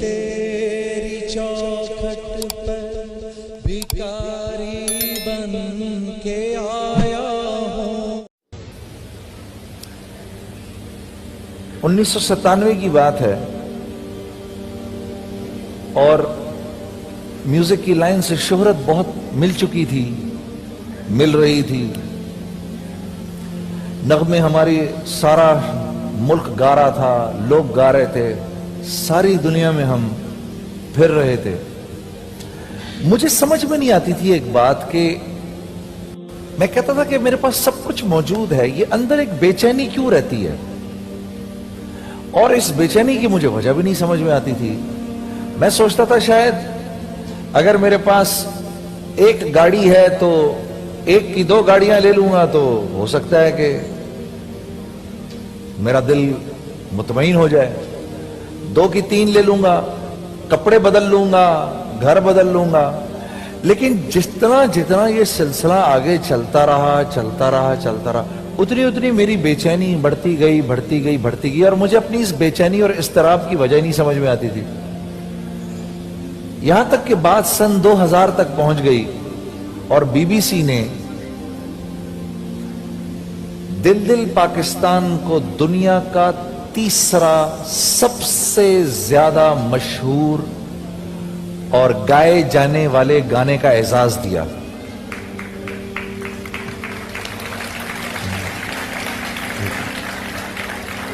تیری چوکھٹ پر بھکاری بن کے آیا ہوں۔ 1997 کی بات ہے اور میوزک کی لائن سے شہرت بہت مل چکی تھی، مل رہی تھی، نغمے ہماری سارا ملک گا رہا تھا، لوگ گا رہے تھے، ساری دنیا میں ہم پھر رہے تھے۔ مجھے سمجھ میں نہیں آتی تھی ایک بات کہ میں کہتا تھا کہ میرے پاس سب کچھ موجود ہے، یہ اندر ایک بے چینی کیوں رہتی ہے، اور اس بے چینی کی مجھے وجہ بھی نہیں سمجھ میں آتی تھی۔ میں سوچتا تھا شاید اگر میرے پاس ایک گاڑی ہے تو ایک کی 2 گاڑیاں لے لوں گا تو ہو سکتا ہے کہ میرا دل مطمئن ہو جائے، 2 کی 3 لے لوں گا، کپڑے بدل لوں گا، گھر بدل لوں گا۔ لیکن جتنا یہ سلسلہ آگے چلتا رہا اتنی میری بے چینی بڑھتی گئی اور مجھے اپنی اس بے چینی اور اضطراب کی وجہ نہیں سمجھ میں آتی تھی، یہاں تک کہ بات سن 2000 تک پہنچ گئی اور BBC نے دل پاکستان کو دنیا کا تیسرا سب سے زیادہ مشہور اور گائے جانے والے گانے کا اعزاز دیا۔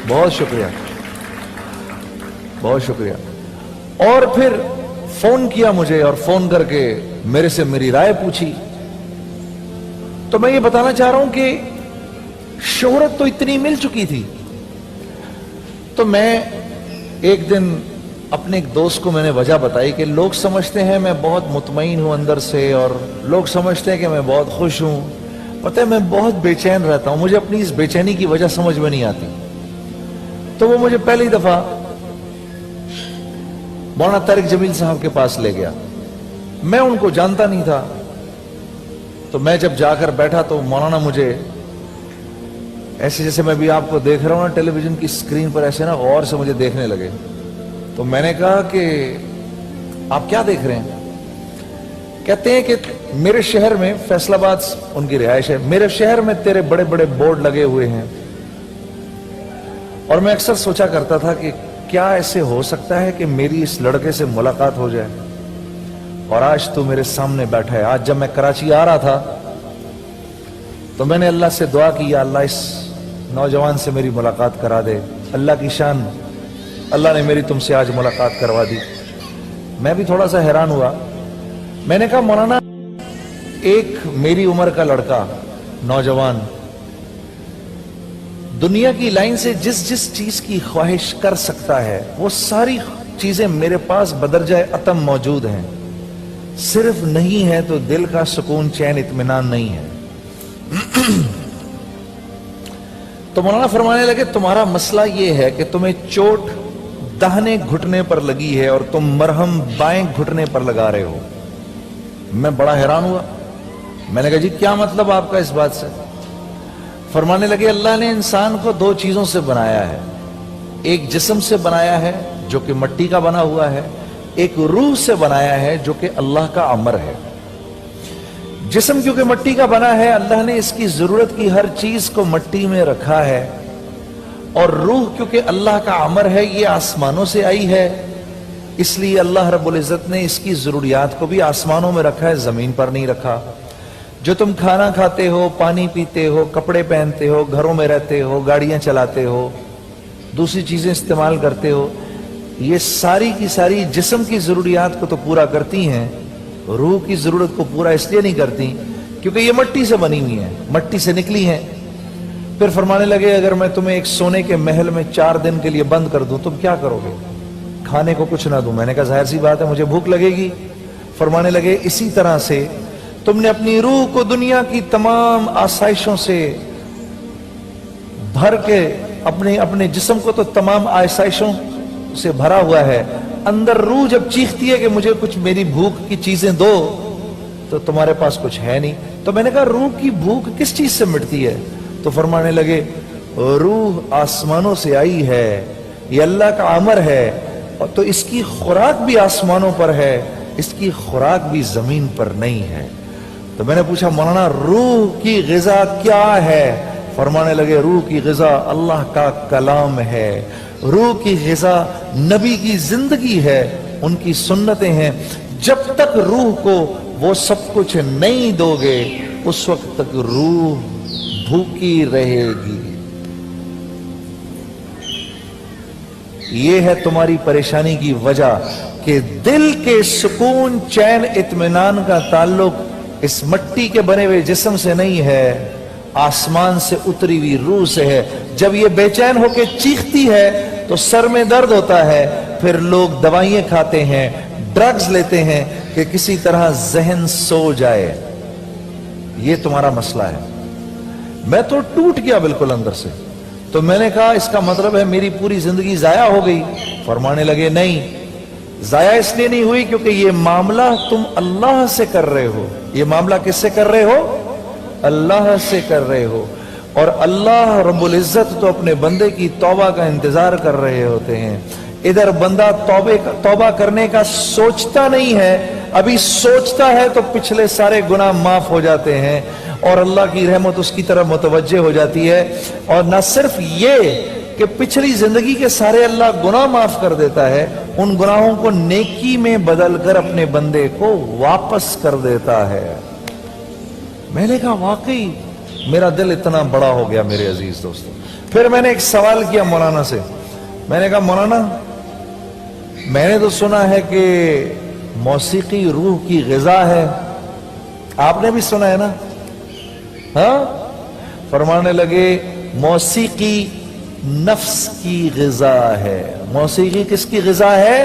بہت شکریہ، بہت شکریہ۔ اور پھر فون کیا مجھے اور فون کر کے میرے سے میری رائے پوچھی۔ تو میں یہ بتانا چاہ رہا ہوں کہ شہرت تو اتنی مل چکی تھی، تو میں ایک دن اپنے ایک دوست کو میں نے وجہ بتائی کہ لوگ سمجھتے ہیں میں بہت مطمئن ہوں اندر سے، اور لوگ سمجھتے ہیں کہ میں بہت خوش ہوں، پتہ ہے میں بہت بے چین رہتا ہوں، مجھے اپنی اس بے چینی کی وجہ سمجھ میں نہیں آتی۔ تو وہ مجھے پہلی دفعہ مولانا طارق جمیل صاحب کے پاس لے گیا، میں ان کو جانتا نہیں تھا۔ تو میں جب جا کر بیٹھا تو مولانا مجھے ایسے جیسے میں بھی آپ کو دیکھ رہا ہوں نا ٹیلی ویژن کی سکرین پر، ایسے نا غور سے مجھے دیکھنے لگے۔ تو میں نے کہا کہ آپ کیا دیکھ رہے ہیں؟ کہتے ہیں کہ میرے شہر میں، فیصل آباد ان کی رہائش ہے، میرے شہر میں تیرے بڑے بڑے بورڈ لگے ہوئے ہیں، اور میں اکثر سوچا کرتا تھا کہ کیا ایسے ہو سکتا ہے کہ میری اس لڑکے سے ملاقات ہو جائے، اور آج تو میرے سامنے بیٹھا ہے۔ آج جب میں کراچی آ رہا تھا تو میں نے اللہ سے دعا کی، یا اللہ اس نوجوان سے میری ملاقات کرا دے۔ اللہ کی شان، اللہ نے میری تم سے آج ملاقات کروا دی۔ میں بھی تھوڑا سا حیران ہوا۔ میں نے کہا مولانا، ایک میری عمر کا لڑکا، نوجوان، دنیا کی لائن سے جس چیز کی خواہش کر سکتا ہے وہ ساری چیزیں میرے پاس بدرجہ اتم موجود ہیں، صرف نہیں ہے تو دل کا سکون، چین، اطمینان نہیں ہے۔ تو مولانا فرمانے لگے تمہارا مسئلہ یہ ہے کہ تمہیں چوٹ داہنے گھٹنے پر لگی ہے اور تم مرہم بائیں گھٹنے پر لگا رہے ہو۔ میں بڑا حیران ہوا، میں نے کہا جی کیا مطلب آپ کا اس بات سے؟ فرمانے لگے اللہ نے انسان کو 2 چیزوں سے بنایا ہے، ایک جسم سے بنایا ہے جو کہ مٹی کا بنا ہوا ہے، ایک روح سے بنایا ہے جو کہ اللہ کا امر ہے۔ جسم کیونکہ مٹی کا بنا ہے، اللہ نے اس کی ضرورت کی ہر چیز کو مٹی میں رکھا ہے، اور روح کیونکہ اللہ کا امر ہے، یہ آسمانوں سے آئی ہے، اس لیے اللہ رب العزت نے اس کی ضروریات کو بھی آسمانوں میں رکھا ہے، زمین پر نہیں رکھا۔ جو تم کھانا کھاتے ہو، پانی پیتے ہو، کپڑے پہنتے ہو، گھروں میں رہتے ہو، گاڑیاں چلاتے ہو، دوسری چیزیں استعمال کرتے ہو، یہ ساری کی ساری جسم کی ضروریات کو تو پورا کرتی ہیں، روح کی ضرورت کو پورا اس لیے نہیں کرتی کیونکہ یہ مٹی سے بنی ہوئی ہیں، مٹی سے نکلی ہیں۔ پھر فرمانے لگے اگر میں تمہیں ایک سونے کے محل میں 4 دن کے لیے بند کر دوں تم کیا کرو گے؟ کھانے کو کچھ نہ دوں؟ میں نے کہا ظاہر سی بات ہے مجھے بھوک لگے گی۔ فرمانے لگے اسی طرح سے تم نے اپنی روح کو دنیا کی تمام آسائشوں سے بھر کے، اپنے جسم کو تو تمام آسائشوں سے بھرا ہوا ہے، اندر روح جب چیختی ہے کہ مجھے کچھ میری بھوک کی چیزیں دو تو تمہارے پاس کچھ ہے نہیں۔ تو میں نے کہا روح کی بھوک کس چیز سے مٹتی ہے؟ تو فرمانے لگے روح آسمانوں سے آئی ہے، یہ اللہ کا امر ہے، اور تو اس کی خوراک بھی آسمانوں پر ہے، اس کی خوراک بھی زمین پر نہیں ہے۔ تو میں نے پوچھا مولانا روح کی غذا کیا ہے؟ فرمانے لگے روح کی غذا اللہ کا کلام ہے، روح کی غذا نبی کی زندگی ہے، ان کی سنتیں ہیں۔ جب تک روح کو وہ سب کچھ نہیں دو گے اس وقت تک روح بھوکی رہے گی۔ یہ ہے تمہاری پریشانی کی وجہ کہ دل کے سکون، چین، اطمینان کا تعلق اس مٹی کے بنے ہوئے جسم سے نہیں ہے، آسمان سے اتری ہوئی روح سے ہے۔ جب یہ بے چین ہو کے چیختی ہے تو سر میں درد ہوتا ہے، پھر لوگ دوائیں کھاتے ہیں، ڈرگز لیتے ہیں کہ کسی طرح ذہن سو جائے۔ یہ تمہارا مسئلہ ہے۔ میں تو ٹوٹ گیا بالکل اندر سے۔ تو میں نے کہا اس کا مطلب ہے میری پوری زندگی ضائع ہو گئی؟ فرمانے لگے نہیں، ضائع اس لیے نہیں ہوئی کیونکہ یہ معاملہ تم اللہ سے کر رہے ہو۔ یہ معاملہ کس سے کر رہے ہو؟ اللہ سے کر رہے ہو، اور اللہ رب العزت تو اپنے بندے کی توبہ کا انتظار کر رہے ہوتے ہیں۔ ادھر بندہ توبہ کرنے کا سوچتا نہیں ہے، ابھی سوچتا ہے تو پچھلے سارے گناہ معاف ہو جاتے ہیں اور اللہ کی رحمت اس کی طرف متوجہ ہو جاتی ہے۔ اور نہ صرف یہ کہ پچھلی زندگی کے سارے اللہ گناہ معاف کر دیتا ہے، ان گناہوں کو نیکی میں بدل کر اپنے بندے کو واپس کر دیتا ہے۔ میں نے کہا واقعی میرا دل اتنا بڑا ہو گیا میرے عزیز دوستو۔ پھر میں نے ایک سوال کیا مولانا سے، میں نے کہا مولانا میں نے تو سنا ہے کہ موسیقی روح کی غذا ہے، آپ نے بھی سنا ہے نا؟ ہاں؟ فرمانے لگے موسیقی نفس کی غذا ہے۔ موسیقی کس کی غذا ہے؟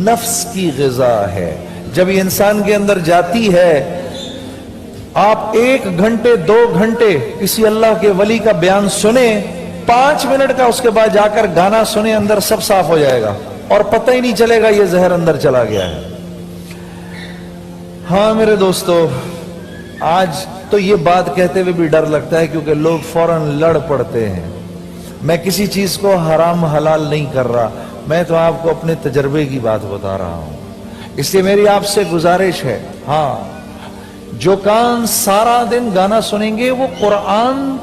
نفس کی غذا ہے۔ جب یہ انسان کے اندر جاتی ہے، آپ 1 گھنٹے 2 گھنٹے کسی اللہ کے ولی کا بیان سنیں، 5 منٹ کا اس کے بعد جا کر گانا سنیں، اندر سب صاف ہو جائے گا اور پتہ ہی نہیں چلے گا یہ زہر اندر چلا گیا ہے۔ ہاں میرے دوستو، آج تو یہ بات کہتے ہوئے بھی ڈر لگتا ہے کیونکہ لوگ فوراً لڑ پڑتے ہیں۔ میں کسی چیز کو حرام حلال نہیں کر رہا، میں تو آپ کو اپنے تجربے کی بات بتا رہا ہوں۔ اس لیے میری آپ سے گزارش ہے، ہاں جو کان سارا دن گانا سنیں گے وہ قرآن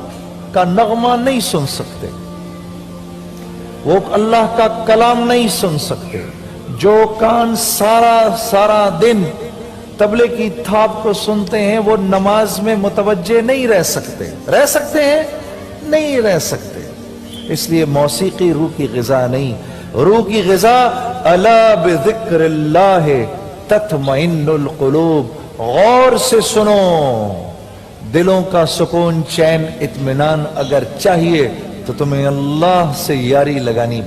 کا نغمہ نہیں سن سکتے، وہ اللہ کا کلام نہیں سن سکتے۔ جو کان سارا دن طبلے کی تھاپ کو سنتے ہیں وہ نماز میں متوجہ نہیں رہ سکتے۔ رہ سکتے ہیں؟ نہیں رہ سکتے۔ اس لیے موسیقی روح کی غذا نہیں، روح کی غذا الا بذکر اللہ تطمئن القلوب۔ غور سے سنو، دلوں کا سکون، چین، اطمینان اگر چاہیے تو تمہیں اللہ سے یاری لگانی